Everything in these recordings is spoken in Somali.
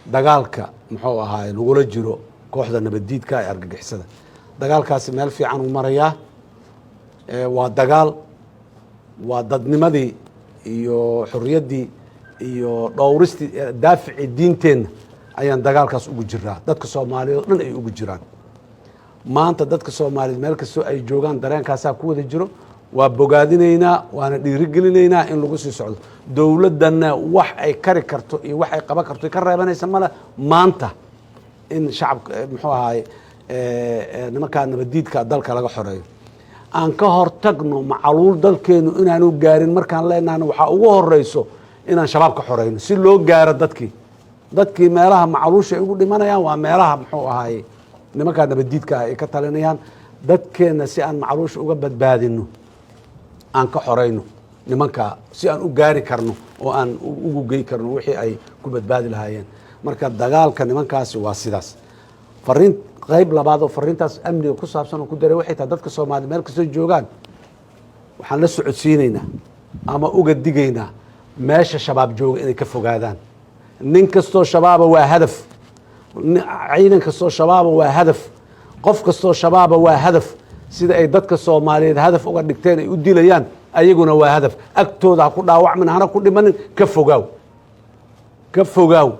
dagaalka muxuu ahaay lagula jiro kooxda nabadiidka ee argagixisada dagaalkaasi meel fiican u marayaa waa dagaal waa dadnimadii iyo xorriyaddii iyo dhowristii daafici diinteenna ayaan dagaalkaas ugu jiraa dadka Soomaaliyeed oo dhan ay ugu jiraan maanta dadka Soomaaliyeed meel kastoo ay joogaan dareenkaasaa ku wada jiro waa bogaadinaynaa waana dhiirigelinaynaa in lagu sii socdo dowladdanna wax ay kari karto iyo wax ay qaban karto ka reebanaysa male maanta in shacabka muxuu ahaay nimanka nabadiidka dalka laga xoreeyo aan ka hortagno macaluul dalkeenu inaanu gaarin markaan leenaano waxa ugu horeyso inaan shabaab ka xoreyno si loo gaaro dadkii meelaha macaluusha ay ugu dhimanayaan waa meelaha muxuu ahaay nimanka nabadiidka ay ka talinayaan dadkeena si aan macaluusha uga badbaadino aan ka xoreyno nimanka si aan u gaari karno oo aan ugu geey karno wixii ay ku badbaadi lahaayeen marka dagaalka nimankaasi waa sidaas fariin qayb labaad oo fariintaas amniga ku saabsan oo ku daray waxay tahay dadka Soomaaliyeed meel kasta joogaan waxaan la socodsiinaynaa ama uga digaynaa meesha shabaab jooga inay ka fogaadaan nin kastoo shabaaba waa hadaf ciidan kastoo shabaaba waa hadaf qof kastoo shabaaba waa hadaf sida ay dadka Soomaaliyeed hadaf uga dhigteen ay u dilayaan ayaguna waa hadaf agtooda ha ku dhaawacmin hana ku dhimanin ka fogaaw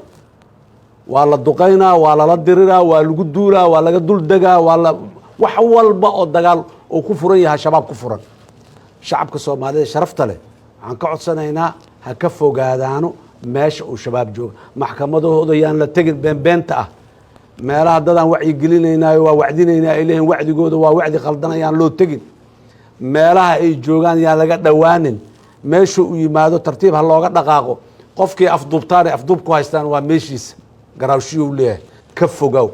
waa la duqaynaa waa lala diriraa waa lagu duulaa waa laga dul degaa wax walba oo dagaal oo ku furan yahay shabaab ku furan shacabka Soomaaliyeed sharafta leh waxaan ka codsanaynaa ha ka fogaadaano meesha uu shabaab jooga maxkamadahooda yaan la tegin beenbeenta ah meelaha dadaan wacyi gelinaynaayo waa wacdinaynaa ay leeyihiin wacdigooda waa wacdi qaldanayaan loo tegin meelaha ay joogaan yaan laga dhawaanin meesha uu yimaado tartiib ha looga dhaqaaqo qofkii afduubtaan afduub ku haystaan waa meeshiisa garaawshiyuu leeyahay ka fogow